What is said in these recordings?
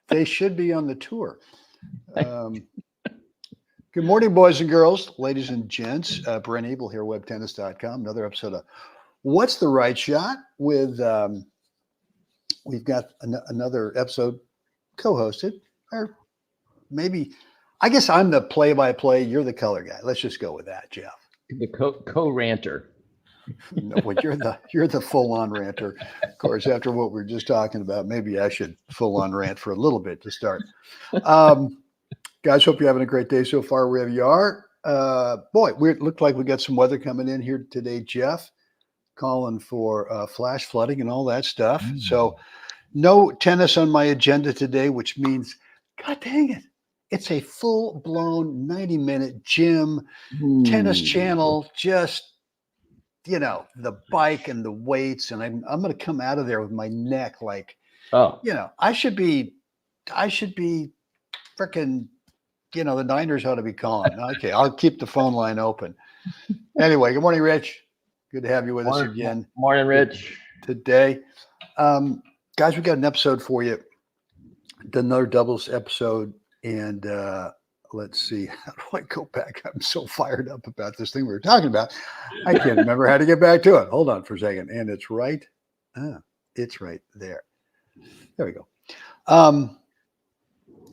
They should be on the tour. Good morning, boys and girls, ladies and gents. Brent Abel here, WebTennis.com. Another episode of What's the Right Shot with, we've got another episode co-hosted, or maybe, I guess I'm the play-by-play, you're the color guy. Let's just go with that, Jeff. The co-ranter. No, well, you're the full-on ranter. Of course, after what we were just talking about, maybe I should full-on rant for a little bit to start. Guys, hope you're having a great day so far, wherever you are. Boy, it looked like we got some weather coming in here today, Jeff, calling for flash flooding and all that stuff. So no tennis on my agenda today, which means, God dang it, it's a full-blown 90-minute gym, tennis channel, just, the bike and the weights. And I'm going to come out of there with my neck like, I should be freaking, the Niners ought to be calling. Okay, I'll keep the phone line open. Anyway, good morning, Rich. Good to have you with us again. Morning, Rich. Today. Guys, we got an episode for you. Another doubles episode. And let's see. How do I go back? I'm so fired up about this thing we were talking about. I can't remember how to get back to it. Hold on for a second. And it's right. It's right there. There we go.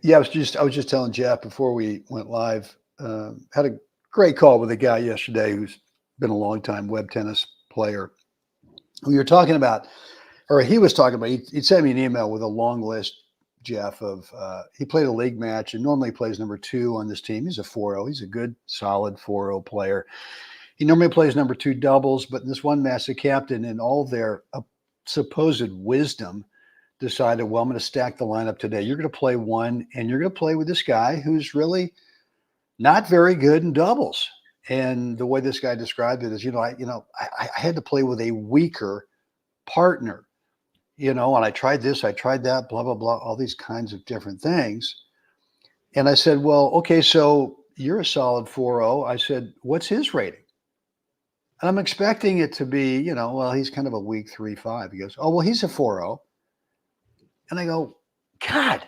Yeah, I was just telling Jeff before we went live, had a great call with a guy yesterday who's been a long time web tennis player. We were talking about, or he was talking about, he sent me an email with a long list, Jeff, of he played a league match and normally plays number 2 on this team. He's a 4-0. He's a good, solid 4-0 player. He normally plays number 2 doubles, but in this one match, the captain, in all their supposed wisdom, decided, well, I'm going to stack the lineup today. You're going to play one, and you're going to play with this guy who's really not very good in doubles. And the way this guy described it is, I had to play with a weaker partner, and I tried this, I tried that, blah, blah, blah, all these kinds of different things. And I said, well, okay, so you're a solid 4-0. I said, what's his rating? And I'm expecting it to be, well, he's kind of a weak 3-5. He goes, oh, well, he's a 4-0. And I go, God,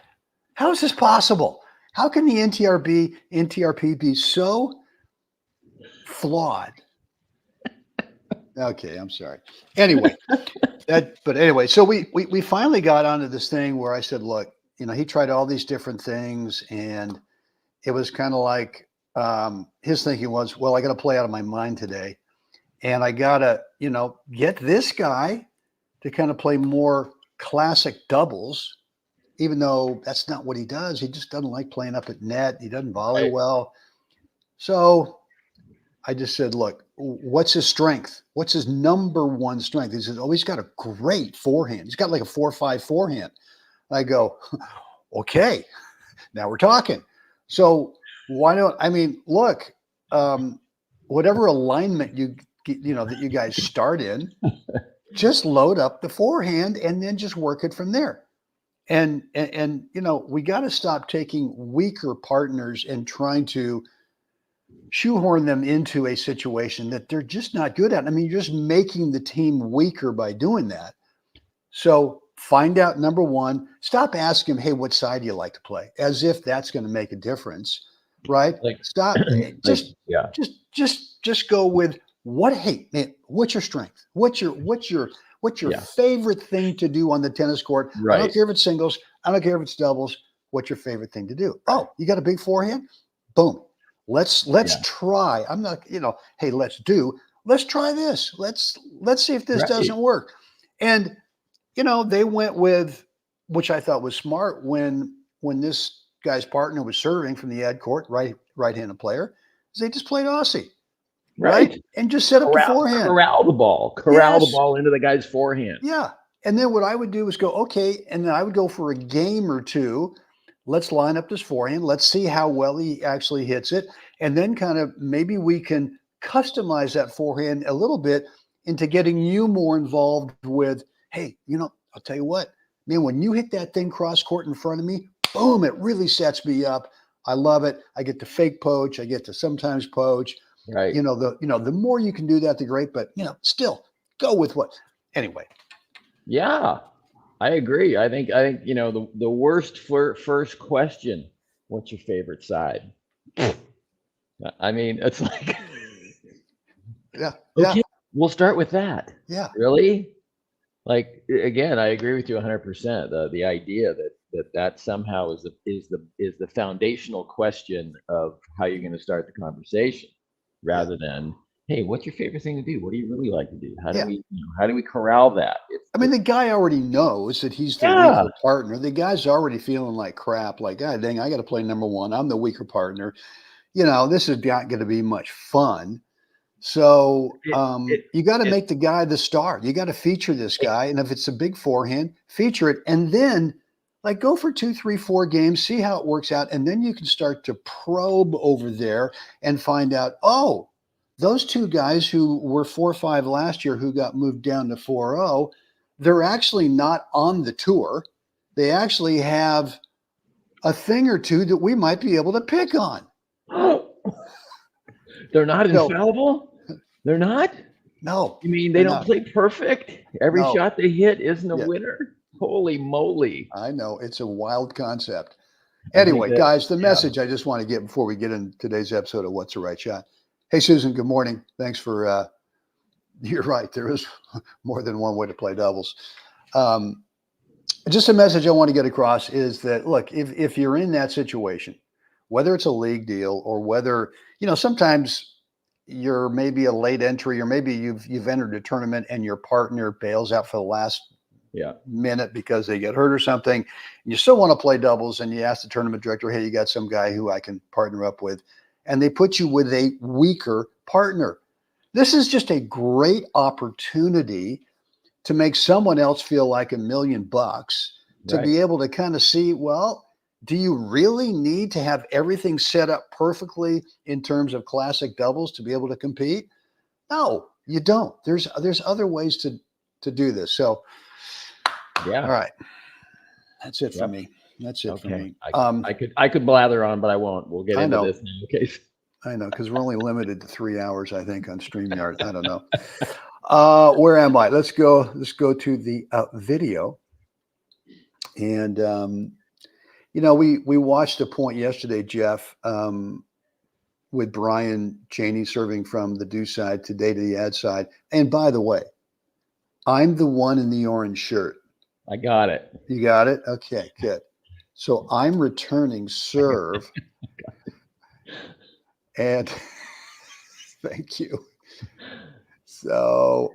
how is this possible? How can the NTRP be so flawed? Okay, I'm sorry. Anyway, so we finally got onto this thing where I said, look, he tried all these different things, and it was kind of like his thinking was, well, I got to play out of my mind today, and I got to, get this guy to kind of play more classic doubles, even though that's not what he does. He just doesn't like playing up at net. He doesn't volley well. So I just said, look, what's his strength? What's his number one strength? He says, oh, he's got a great forehand. He's got like a 4-5 forehand. I go, okay, now we're talking. So look, whatever alignment that you guys start in, just load up the forehand and then just work it from there. And we got to stop taking weaker partners and trying to shoehorn them into a situation that they're just not good at. I mean, you're just making the team weaker by doing that. So find out, number one, stop asking him, hey, what side do you like to play? As if that's going to make a difference, right? Stop. Just go with what's your strength? What's your favorite thing to do on the tennis court? Right. I don't care if it's singles. I don't care if it's doubles. What's your favorite thing to do? Oh, you got a big forehand? Boom. Let's try. I'm not, hey, let's try this. Let's see if this doesn't work. And, they went with, which I thought was smart, when this guy's partner was serving from the ad court, right-handed player, they just played Aussie. Right. And just set up the forehand. Corral the ball into the guy's forehand. Yeah. And then what I would do is go, okay, and then I would go for a game or two. Let's line up this forehand. Let's see how well he actually hits it. And then kind of maybe we can customize that forehand a little bit into getting you more involved with, hey, I'll tell you what, man, when you hit that thing cross court in front of me, boom, it really sets me up. I love it. I get to fake poach. I get to sometimes poach. Right. The more you can do that, the great, but still go with what anyway. Yeah. I agree. I think you know the worst first question. What's your favorite side? I mean, it's like Yeah. okay, Yeah. we'll start with that. Yeah. Really? Like again, I agree with you 100%. The idea that somehow is the foundational question of how you're going to start the conversation, Yeah. rather than hey, what's your favorite thing to do? What do you really like to do? How do Yeah. we how do we corral that? I mean, the guy already knows that he's the Yeah, weaker partner. The guy's already feeling like crap. Like, God dang, I got to play number one. I'm the weaker partner. This is not going to be much fun. So it it you got to it make the guy the star. You got to feature this guy, and if it's a big forehand, feature it, and then like go for 2, 3, 4 games, see how it works out, and then you can start to probe over there and find out. Oh, those two guys who were 4-5 last year, who got moved down to 4-0, they're actually not on the tour. They actually have a thing or two that we might be able to pick on. they're not So infallible. They're not. no, You mean they they're don't not. play perfect? Every No, shot they hit isn't a yeah. winner? Holy moly. I know it's a wild concept. I think Anyway, that, guys, the yeah. message I just want to get before we get into today's episode of What's the Right Shot. Hey, Susan, good morning. Thanks for, you're right. There is more than one way to play doubles. Just a message I want to get across is that, look, if you're in that situation, whether it's a league deal or whether, sometimes you're maybe a late entry, or maybe you've entered a tournament and your partner bails out for the last Yeah. minute because they get hurt or something, and you still want to play doubles, and you ask the tournament director, hey, you got some guy who I can partner up with, and they put you with a weaker partner. This is just a great opportunity to make someone else feel like $1,000,000, to Right. be able to kind of see, well, do you really need to have everything set up perfectly in terms of classic doubles to be able to compete? No, you don't. There's other ways to do this. So Yeah. all right. That's it for Yep. me. That's it for Okay. me. I could blather on, but I won't. We'll get I into know, this now. Okay. I know, because we're only limited to 3 hours, I think, on StreamYard. I don't know. Where am I? Let's go to the video. And we watched a point yesterday, Jeff, with Brian Cheney serving from the do side today to the ad side. And by the way, I'm the one in the orange shirt. I got it. You got it? Okay, good. So I'm returning serve. And thank you. So,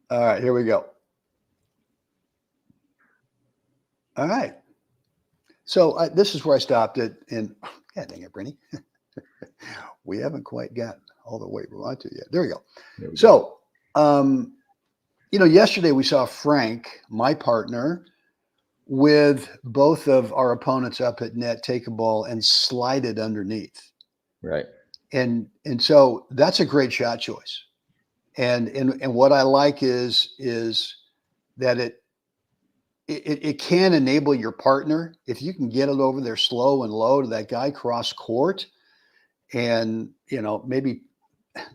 all right, here we go. All right. So this is where I stopped it. And God dang it, Brenny. We haven't quite got all the way we want to yet. There we go. So, yesterday we saw Frank, my partner, with both of our opponents up at net, take a ball and slide it underneath. Right. And so that's a great shot choice. And what I like is that it can enable your partner, if you can get it over there slow and low to that guy cross court, and maybe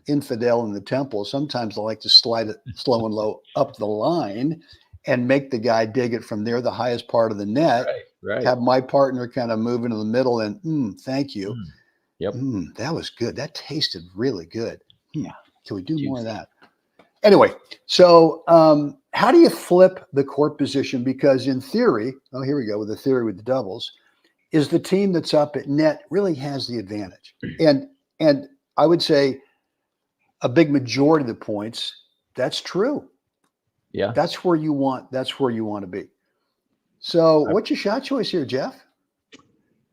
infidel in the temple, sometimes they like to slide it slow and low up the line and make the guy dig it from there, the highest part of the net. Right. Have my partner kind of move into the middle and thank you. Yep. That was good. That tasted really good. Yeah. Can we do more of that? Anyway, so how do you flip the court position? Because in theory, here we go with the theory with the doubles, is the team that's up at net really has the advantage. And I would say a big majority of the points, that's true. Yeah. That's where you want to be. So what's your shot choice here, Jeff?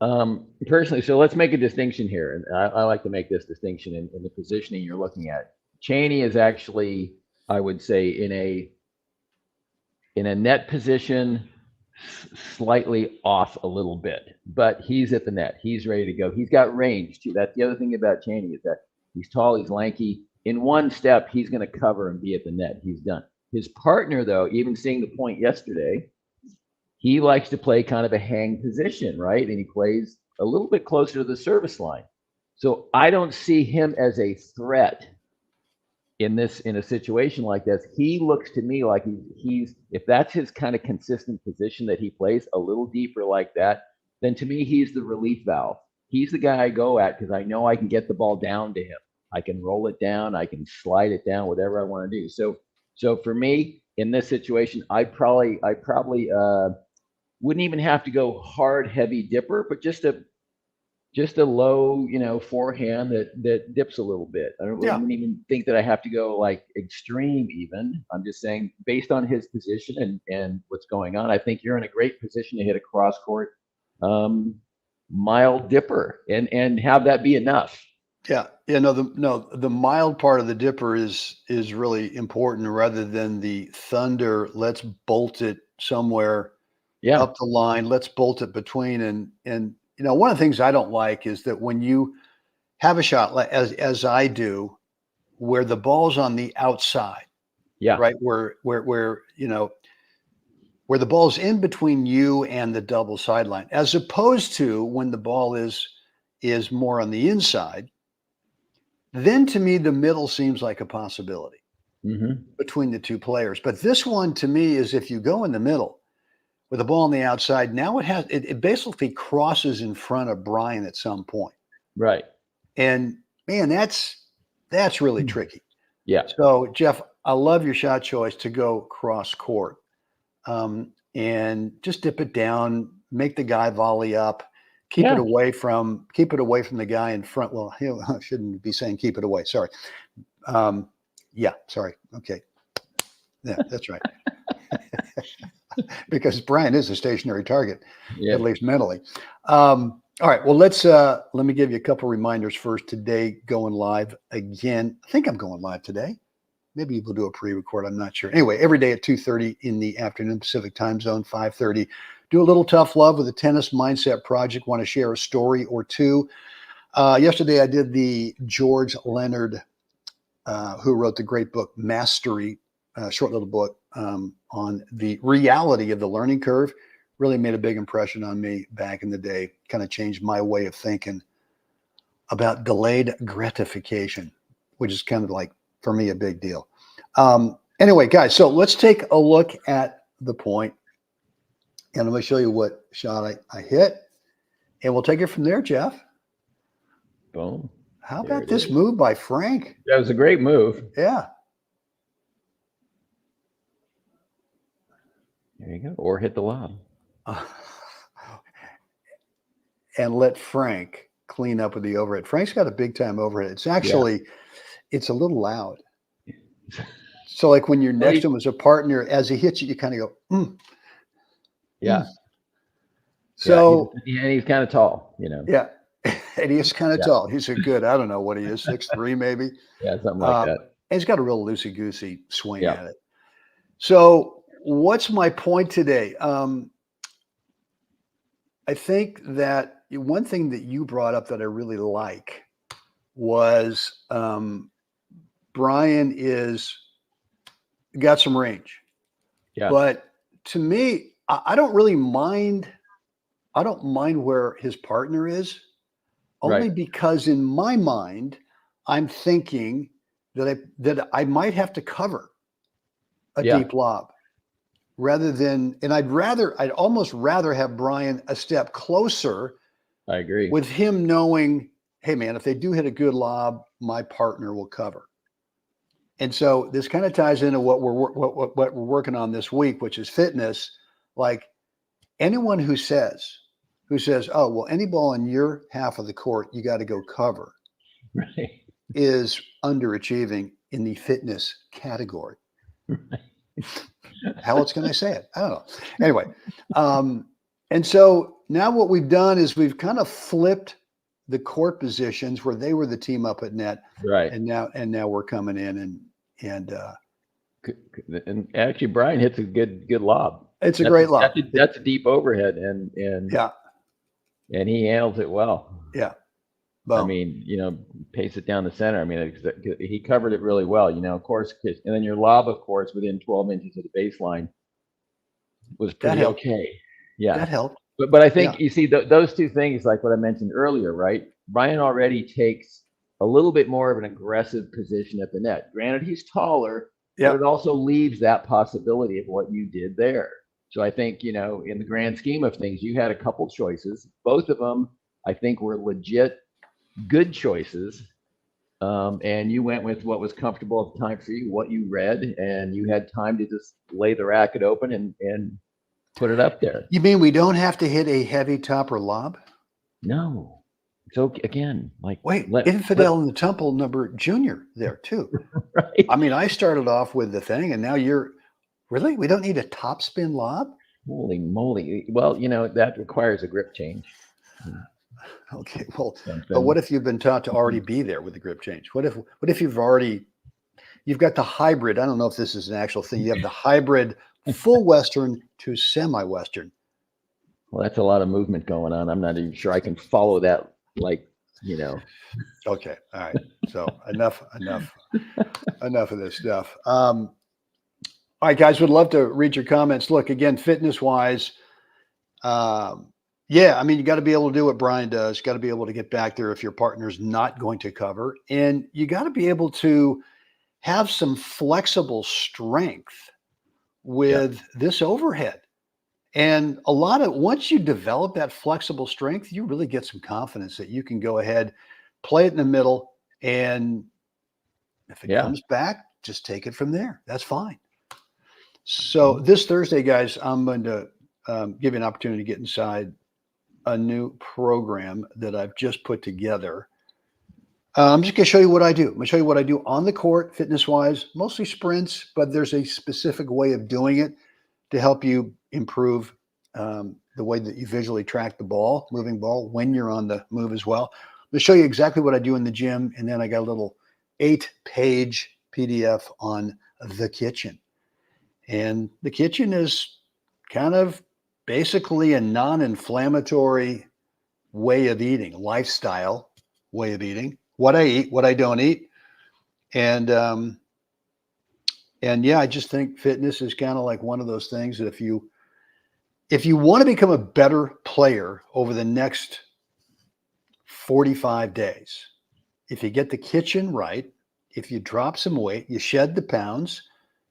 Personally, so let's make a distinction here. And I like to make this distinction in the positioning you're looking at. Cheney is actually, I would say, in a net position, slightly off a little bit, but he's at the net. He's ready to go. He's got range too. That's the other thing about Cheney, is that he's tall, he's lanky. In one step, he's going to cover and be at the net. He's done. His partner, though, even seeing the point yesterday, he likes to play kind of a hang position, right? And he plays a little bit closer to the service line. So I don't see him as a threat in a situation like this, he looks to me like he's if that's his kind of consistent position that he plays a little deeper like that, then to me he's the relief valve. He's the guy I go at because I know I can get the ball down to him. I can roll it down, I can slide it down, whatever I want to do. So for me in this situation, I probably wouldn't even have to go hard heavy dipper, but just a low, forehand that dips a little bit. I wouldn't even think that I have to go like extreme even. I'm just saying based on his position and what's going on, I think you're in a great position to hit a cross court mild dipper and have that be enough. Yeah. The mild part of the dipper is really important rather than the thunder. Let's bolt it somewhere up the line. Let's bolt it between and one of the things I don't like is that when you have a shot as I do, where the ball's on the outside, right, where the ball's in between you and the double sideline, as opposed to when the ball is more on the inside, then to me the middle seems like a possibility between the two players. But this one to me is if you go in the middle with the ball on the outside, now it basically crosses in front of Brian at some point. Right. And man, that's really tricky. Yeah. So Jeff, I love your shot choice to go cross court. And just dip it down, make the guy volley up, keep it away from the guy in front. Well, I shouldn't be saying keep it away. Sorry. Sorry. Okay. Yeah, that's right. Because Brian is a stationary target, at least mentally. All right. Well, let me give you a couple reminders first. Today, going live again. I think I'm going live today. Maybe we'll do a pre-record. I'm not sure. Anyway, every day at 2:30 in the afternoon, Pacific time zone, 5:30. Do a little tough love with the Tennis Mindset Project. Want to share a story or two. Yesterday, I did the George Leonard, who wrote the great book, Mastery, short little book on the reality of the learning curve. Really made a big impression on me back in the day. Kind of changed my way of thinking about delayed gratification, which is kind of like, for me, a big deal. Anyway, guys, so let's take a look at the point, and I'm going to show you what shot I hit, and we'll take it from there, Jeff. Boom. How about this move by Frank? That was a great move. Yeah. There you go. Or hit the lob. And let Frank clean up with the overhead. Frank's got a big time overhead. It's actually, it's a little loud. So like when you're next to him as a partner, as he hits you kind of go, Yeah. So and he's kind of tall, Yeah. And he is kind of tall. He's a good, I don't know what he is, 6'3" maybe. Yeah, something like that. And he's got a real loosey-goosey swing at it. So what's my point today? I think that one thing that you brought up that I really like was Brian got some range. Yeah. But to me, I don't really mind. I don't mind where his partner is, only because in my mind, I'm thinking that I might have to cover a deep lob rather than, and I'd almost rather have Brian a step closer. I agree. With him knowing, hey man, if they do hit a good lob, my partner will cover. And so this kind of ties into what we're working on this week, which is fitness. Like anyone who says, oh, well, any ball in your half of the court, you got to go cover, is underachieving in the fitness category. How else can I say it? I don't know. Anyway, and so now what we've done is we've kind of flipped the court positions where they were the team up at net, and now we're coming in and actually Brian hits a good lob. It's a great lob. That's a deep overhead, and he handles it well. Yeah. Boom. I mean, pace it down the center. I mean, he covered it really well, of course. And then your lob, of course, within 12 inches of the baseline was pretty okay. Yeah. That helped. But I think, you see, those two things, like what I mentioned earlier, right? Brian already takes a little bit more of an aggressive position at the net. Granted, he's taller, Yep. but it also leaves that possibility of what you did there. So I think, in the grand scheme of things, you had a couple choices. Both of them, I think, were legit good choices. And you went with what was comfortable at the time for you, what you read, and you had time to just lay the racket open and put it up there. You mean we don't have to hit a heavy top or lob? No. So again, like, Wait, Infidel in the Temple number junior there too. right? I mean, I started off with the thing, and now really, we don't need a topspin lob? Holy moly. Well, that requires a grip change. Okay, well, but what if you've been taught to already be there with the grip change? What if you've got the hybrid? I don't know if this is an actual thing. You have the hybrid full Western to semi-Western. Well, that's a lot of movement going on. I'm not even sure I can follow that. Okay, all right. So enough of this stuff. All right, guys, would love to read your comments. Look, again, fitness-wise, yeah, I mean, you got to be able to do what Brian does. You got to be able to get back there if your partner's not going to cover. And you got to be able to have some flexible strength with this overhead. And once you develop that flexible strength, you really get some confidence that you can go ahead, play it in the middle, and if it comes back, just take it from there. That's fine. So this Thursday, guys, I'm going to give you an opportunity to get inside a new program that I've just put together. I'm just going to show you what I do. I'm going to show you what I do on the court, fitness-wise, mostly sprints, but there's a specific way of doing it to help you improve the way that you visually track the ball, moving ball, when you're on the move as well. I'm going to show you exactly what I do in the gym, and then I got a little 8-page PDF on the kitchen. And the kitchen is kind of basically a non-inflammatory way of eating, lifestyle way of eating, what I eat, what I don't eat. And yeah, I just think fitness is kind of like one of those things that if you want to become a better player over the next 45 days, if you get the kitchen right, if you drop some weight, you shed the pounds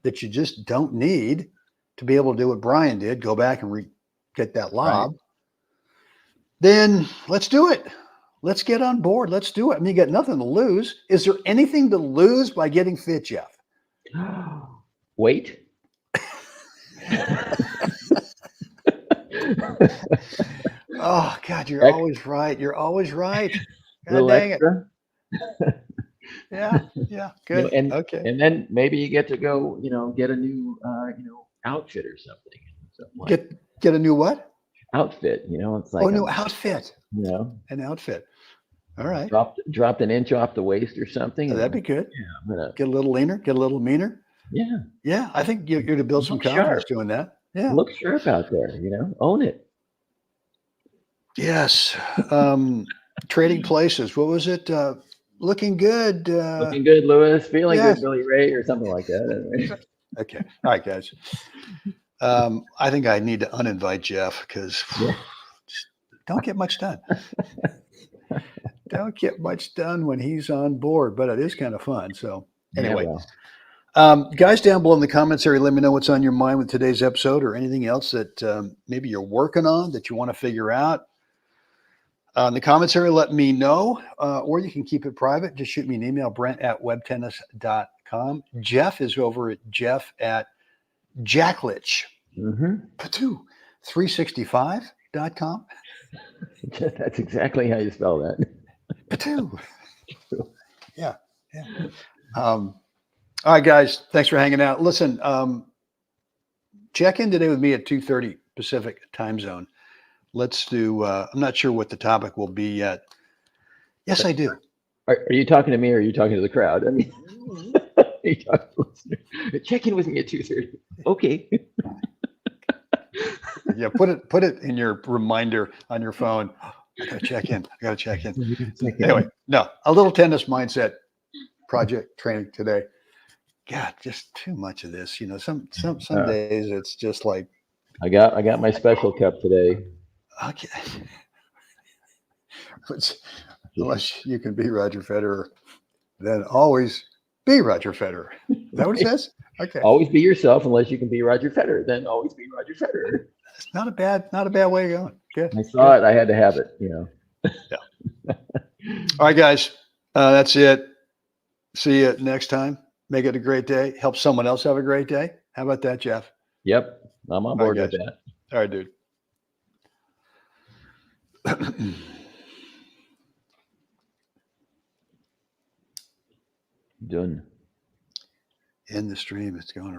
that you just don't need to be able to do what Brian did, go back and get that lob, then let's do it. Let's get on board. Let's do it. I mean, you got nothing to lose. Is there anything to lose by getting fit, Jeff? Wait. Oh, God, you're always right. You're always right. God dang extra. it. Yeah, good. Okay. And then maybe you get to go, get a new, outfit or something. Get a new what? Outfit. It's like new outfit. An outfit. All right. Dropped an inch off the waist or something. Oh, that'd be good. Yeah, I'm gonna get a little leaner, get a little meaner. Yeah. Yeah, I think you're to build some confidence doing that. Yeah. Look sharp out there, own it. Yes. Trading places. What was it? Looking good. Looking good, Lewis. Feeling good, Billy Ray, or something like that. Okay. All right, guys. I think I need to uninvite Jeff because don't get much done. Don't get much done when he's on board, but it is kind of fun. So anyway, guys down below in the comments area, let me know what's on your mind with today's episode or anything else that maybe you're working on that you want to figure out. In the comments area, let me know, or you can keep it private. Just shoot me an email, brent@webtennis.com. Jeff is over at jeff@jacklich, 365.com. That's exactly how you spell that. Yeah. All right, guys. Thanks for hanging out. Listen, check in today with me at 2:30 Pacific time zone. Let's do, I'm not sure what the topic will be yet. Yes, I do. Are you talking to me or are you talking to the crowd? I mean, check in with me at 2:30. Okay. Yeah, put it in your reminder on your phone. I gotta check in. Anyway, no, a little tennis mindset project training today. God, just too much of this. Some days it's just like. I got my special cup today. Okay. Unless you can be Roger Federer. then always be Roger Federer. Is that what it says? Okay. Always be yourself unless you can be Roger Federer. Then always be Roger Federer. It's not a bad way of going. Good. I saw it. I had to have it. Yeah. All right, guys. That's it. See you next time. Make it a great day. Help someone else have a great day. How about that, Jeff? Yep. I'm on board with guys. that. All right, dude. Done. In the stream, it's going around.